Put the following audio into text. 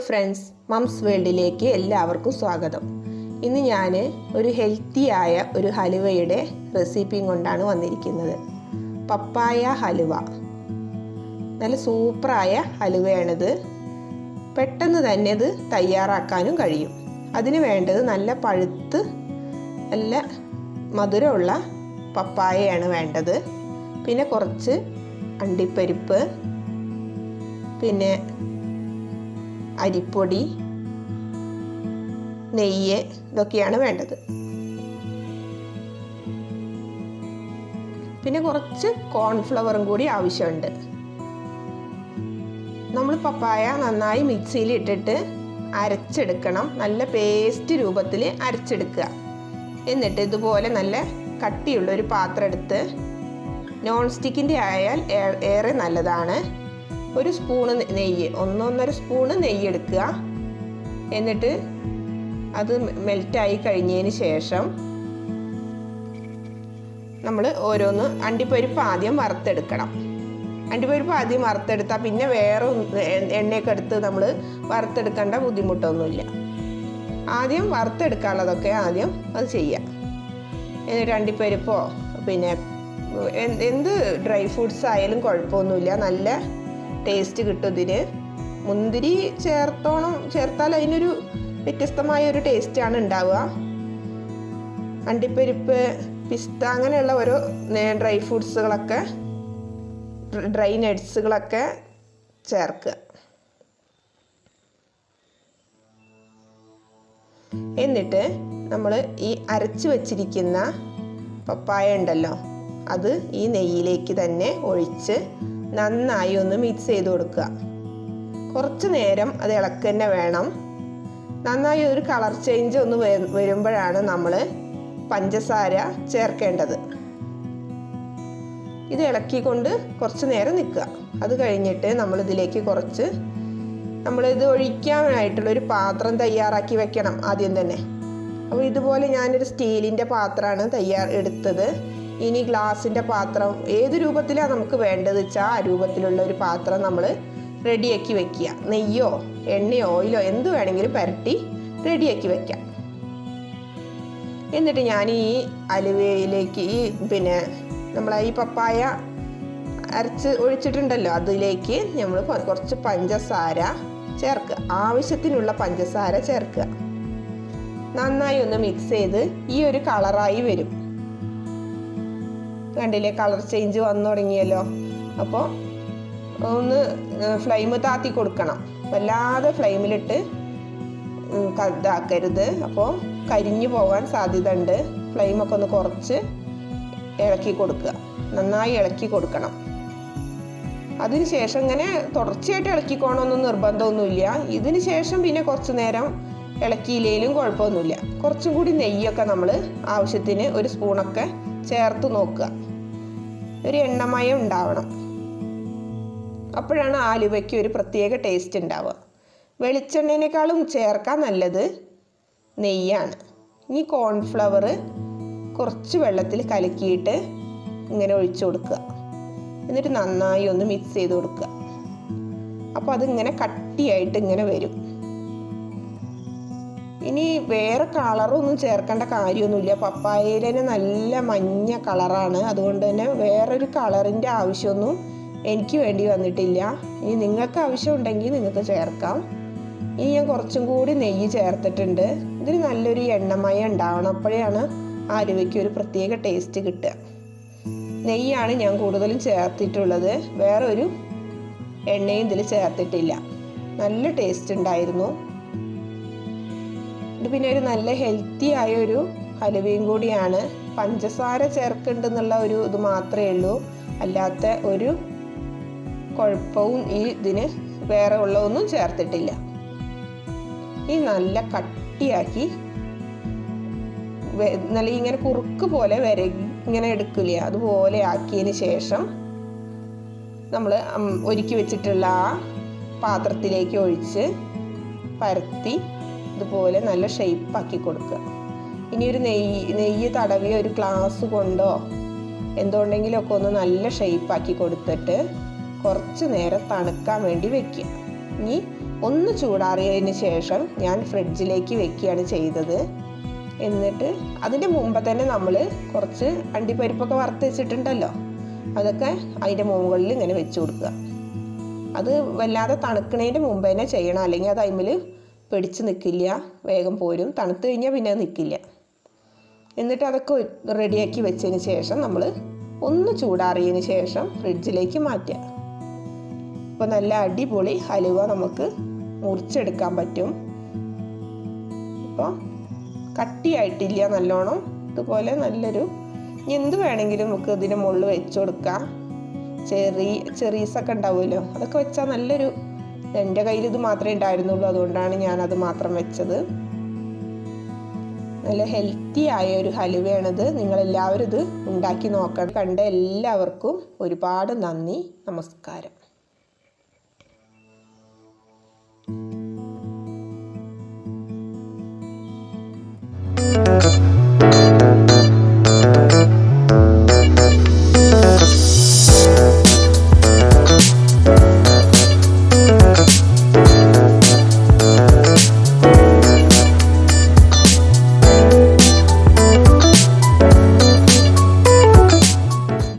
Friends, moms വേൾഡിലേക്ക് എല്ലാവർക്കും സ്വാഗതം. ഇന്ന് ഞാൻ ഒരു ഹെൽത്തിയായ ഒരു ഹലുവയുടെ റെസിപ്പിയും കൊണ്ടാണ് വന്നിരിക്കുന്നത്. പപ്പായ ഹലുവ. നല്ല സൂപ്പറായ ഹലുവയാണിത്. പെട്ടെന്ന് തന്നെ ഇത് തയ്യാറാക്കാനും കഴിയും. അതിന് വേണ്ടത് നല്ല പഴുത്ത് നല്ല മധുരമുള്ള പപ്പായയാണ് വേണ്ടത്. പിന്നെ കുറച്ച് അണ്ടിപ്പരിപ്പ്, പിന്നെ അരിപ്പൊടി, നെയ്യ്, ഇതൊക്കെയാണ് വേണ്ടത്. പിന്നെ കുറച്ച് കോൺഫ്ലവറും കൂടി ആവശ്യമുണ്ട്. നമ്മൾ പപ്പായ നന്നായി മിക്സിയിൽ ഇട്ടിട്ട് അരച്ചെടുക്കണം. നല്ല പേസ്റ്റ് രൂപത്തിൽ അരച്ചെടുക്കുക. എന്നിട്ട് ഇതുപോലെ നല്ല കട്ടിയുള്ളൊരു പാത്രം എടുത്ത്, നോൺ സ്റ്റിക്കിൻ്റെ ആയാൽ ഏറെ നല്ലതാണ്. ഒരു സ്പൂണ് നെയ്യ്, 1-1.5 സ്പൂണ് നെയ്യ് എടുക്കുക. എന്നിട്ട് അത് മെൽറ്റായി കഴിഞ്ഞതിന് ശേഷം നമ്മൾ ഓരോന്ന് അണ്ടിപ്പരിപ്പ് ആദ്യം വറുത്തെടുക്കണം. അണ്ടിപ്പരിപ്പ് ആദ്യം വറുത്തെടുത്താൽ പിന്നെ വേറെ എണ്ണയൊക്കെ എടുത്ത് നമ്മൾ വറുത്തെടുക്കേണ്ട ബുദ്ധിമുട്ടൊന്നുമില്ല. ആദ്യം വറുത്തെടുക്കാനുള്ളതൊക്കെ ആദ്യം അത് ചെയ്യുക. എന്നിട്ട് അണ്ടിപ്പരിപ്പോ പിന്നെ എന്ത് ഡ്രൈ ഫ്രൂട്ട്സ് ആയാലും കുഴപ്പമൊന്നുമില്ല, നല്ല ടേസ്റ്റ് കിട്ടും ഇതിന്. മുന്തിരി ചേർത്താൽ അതിനൊരു വ്യത്യസ്തമായ ഒരു ടേസ്റ്റാണ് ഉണ്ടാവുക. അണ്ടിപ്പരിപ്പ്, പിസ്ത, അങ്ങനെയുള്ള ഓരോ ഡ്രൈ ഫ്രൂട്ട്സുകളൊക്കെ, ഡ്രൈ നട്ട്സുകളൊക്കെ ചേർക്കുക. എന്നിട്ട് നമ്മൾ ഈ അരച്ച് വച്ചിരിക്കുന്ന പപ്പായ ഉണ്ടല്ലോ, അത് ഈ നെയ്യിലേക്ക് തന്നെ ഒഴിച്ച് നന്നായി ഒന്ന് മിക്സ് ചെയ്ത് കൊടുക്കുക. കുറച്ച് നേരം അത് ഇളക്കുക തന്നെ വേണം. നന്നായി ഒരു കളർ ചേഞ്ച് ഒന്ന് വരുമ്പോഴാണ് നമ്മൾ പഞ്ചസാര ചേർക്കേണ്ടത്. ഇത് ഇളക്കിക്കൊണ്ട് കുറച്ച് നേരം നിൽക്കുക. അത് കഴിഞ്ഞിട്ട് നമ്മളിതിലേക്ക് കുറച്ച് നമ്മളിത് ഒഴിക്കാനായിട്ടുള്ളൊരു പാത്രം തയ്യാറാക്കി വെക്കണം ആദ്യം തന്നെ. അപ്പോൾ ഇതുപോലെ ഞാനൊരു സ്റ്റീലിൻ്റെ പാത്രമാണ് എടുത്തത്. ഇനി ഗ്ലാസിൻ്റെ പാത്രം, ഏത് രൂപത്തിലാണ് നമുക്ക് വേണ്ടത് വെച്ചാൽ ആ രൂപത്തിലുള്ള ഒരു പാത്രം നമ്മൾ റെഡിയാക്കി വെക്കുക. നെയ്യോ എണ്ണയോ ഓയിലോ എന്ത് വേണമെങ്കിലും പുരട്ടി റെഡിയാക്കി വെക്കാം. എന്നിട്ട് ഞാൻ ഈ അലുവയിലേക്ക് പിന്നെ നമ്മൾ ഈ പപ്പായ അരച്ച് ഒഴിച്ചിട്ടുണ്ടല്ലോ, അതിലേക്ക് നമ്മൾ കുറച്ച് പഞ്ചസാര ചേർക്കുക. ആവശ്യത്തിനുള്ള പഞ്ചസാര ചേർക്കുക. നന്നായി ഒന്ന് മിക്സ് ചെയ്ത് ഈ ഒരു കളറായി വരും. കണ്ടില്ലേ, കളർ ചേഞ്ച് വന്നു തുടങ്ങിയല്ലോ. അപ്പോൾ ഒന്ന് ഫ്ലെയിം താത്തി കൊടുക്കണം. വല്ലാതെ ഫ്ലെയിമിലിട്ട് ഇതാക്കരുത്, അപ്പോൾ കരിഞ്ഞു പോകാൻ സാധ്യത ഉണ്ട്. ഫ്ലെയിമൊക്കെ ഒന്ന് കുറച്ച് ഇളക്കി കൊടുക്കുക. നന്നായി ഇളക്കി കൊടുക്കണം. അതിന് ശേഷം ഇങ്ങനെ തുടർച്ചയായിട്ട് ഇളക്കിക്കോണമെന്നൊന്നും നിർബന്ധമൊന്നുമില്ല. ഇതിന് ശേഷം പിന്നെ കുറച്ച് നേരം ഇളക്കിയില്ലേലും കുഴപ്പമൊന്നുമില്ല. കുറച്ചും കൂടി നെയ്യൊക്കെ നമ്മൾ ആവശ്യത്തിന് ഒരു സ്പൂണൊക്കെ ചേർത്ത് നോക്കുക. ഒരു എണ്ണമയം ഉണ്ടാവണം. അപ്പോഴാണ് ആലുവയ്ക്ക് ഒരു പ്രത്യേക ടേസ്റ്റ് ഉണ്ടാവുക. വെളിച്ചെണ്ണേനേക്കാളും ചേർക്കാൻ നല്ലത് നെയ്യാണ്. ഇനി കോൺഫ്ലവർ കുറച്ച് വെള്ളത്തിൽ കലക്കിയിട്ട് ഇങ്ങനെ ഒഴിച്ചു കൊടുക്കുക. എന്നിട്ട് നന്നായി ഒന്ന് മിക്സ് ചെയ്ത് കൊടുക്കുക. അപ്പോൾ അതിങ്ങനെ കട്ടിയായിട്ട് ഇങ്ങനെ വരും. ഇനി വേറെ കളറൊന്നും ചേർക്കേണ്ട കാര്യമൊന്നുമില്ല. പപ്പായയിൽ തന്നെ നല്ല മഞ്ഞ കളറാണ്. അതുകൊണ്ട് തന്നെ വേറൊരു കളറിൻ്റെ ആവശ്യമൊന്നും എനിക്ക് വേണ്ടി വന്നിട്ടില്ല. ഇനി നിങ്ങൾക്ക് ആവശ്യമുണ്ടെങ്കിൽ നിങ്ങൾക്ക് ചേർക്കാം. ഇനി ഞാൻ കുറച്ചും കൂടി നെയ്യ് ചേർത്തിട്ടുണ്ട്. ഇതിന് നല്ലൊരു എണ്ണമയം ഉണ്ടാവണം. അപ്പോഴാണ് ആലുവയ്ക്ക് ഒരു പ്രത്യേക ടേസ്റ്റ് കിട്ടുക. നെയ്യാണ് ഞാൻ കൂടുതലും ചേർത്തിട്ടുള്ളത്. വേറൊരു എണ്ണയും ഇതിൽ ചേർത്തിട്ടില്ല. നല്ല ടേസ്റ്റ് ഉണ്ടായിരുന്നു. ഇത് പിന്നെ ഒരു നല്ല ഹെൽത്തി ആയ ഒരു ഹലുവയും കൂടിയാണ്. പഞ്ചസാര ചേർക്കുന്നുണ്ടെന്നുള്ള ഒരു ഇത് മാത്രമേ ഉള്ളൂ. അല്ലാത്ത ഒരു കുഴപ്പവും ഈ ഇതിന് വേറെ ഉള്ളതൊന്നും ചേർത്തിട്ടില്ല. ഈ നല്ല കട്ടിയാക്കി നല്ല ഇങ്ങനെ കുറുക്ക് പോലെ ഇങ്ങനെ എടുക്കില്ല, അതുപോലെ ആക്കിയതിന് ശേഷം നമ്മൾ ഒരുക്കി വെച്ചിട്ടുള്ള ആ പാത്രത്തിലേക്ക് ഒഴിച്ച് പരത്തി ഇതുപോലെ നല്ല ഷേപ്പാക്കി കൊടുക്കുക. ഇനി ഒരു നെയ്യ് തടവിയ ഒരു ഗ്ലാസ് കൊണ്ടോ എന്തുകൊണ്ടെങ്കിലുമൊക്കെ ഒന്ന് നല്ല ഷേപ്പാക്കി കൊടുത്തിട്ട് കുറച്ച് നേരം തണുക്കാൻ വേണ്ടി വെക്കുക. ഇനി ഒന്ന് ചൂടാറിയതിന് ശേഷം ഞാൻ ഫ്രിഡ്ജിലേക്ക് വെക്കുകയാണ് ചെയ്തത്. എന്നിട്ട് അതിൻ്റെ മുമ്പ് തന്നെ നമ്മൾ കുറച്ച് അണ്ടിപ്പരിപ്പൊക്കെ വറുത്ത് വെച്ചിട്ടുണ്ടല്ലോ, അതൊക്കെ അതിൻ്റെ മുകളിൽ ഇങ്ങനെ വെച്ച് കൊടുക്കുക. അത് വല്ലാതെ തണുക്കണതിൻ്റെ മുമ്പ് തന്നെ ചെയ്യണം, അല്ലെങ്കിൽ അത് അതിൽ പിടിച്ച് നിൽക്കില്ല, വേഗം പോരും. തണുത്ത് കഴിഞ്ഞാൽ പിന്നെ അത് നിൽക്കില്ല. എന്നിട്ട് അതൊക്കെ റെഡിയാക്കി വെച്ചതിന് ശേഷം നമ്മൾ ഒന്ന് ചൂടാറിയതിന് ശേഷം ഫ്രിഡ്ജിലേക്ക് മാറ്റുക. അപ്പോൾ നല്ല അടിപൊളി ഹലുവ നമുക്ക് മുറിച്ചെടുക്കാൻ പറ്റും. ഇപ്പോൾ കട്ടിയായിട്ടില്ല നല്ലോണം. ഇതുപോലെ നല്ലൊരു എന്ത് വേണമെങ്കിലും നമുക്ക് ഇതിന് മുകളിൽ വെച്ച് കൊടുക്കാം. ചെറീസൊക്കെ ഉണ്ടാവുമല്ലോ, അതൊക്കെ വെച്ചാൽ നല്ലൊരു, എൻ്റെ കയ്യിൽ ഇത് മാത്രമേ ഉണ്ടായിരുന്നുള്ളൂ, അതുകൊണ്ടാണ് ഞാനത് മാത്രം വെച്ചത്. നല്ല ഹെൽത്തി ആയ ഒരു ഹലുവയാണിത്. നിങ്ങളെല്ലാവരും ഇത് ഉണ്ടാക്കി നോക്കണം. കണ്ട എല്ലാവർക്കും ഒരുപാട് നന്ദി, നമസ്കാരം.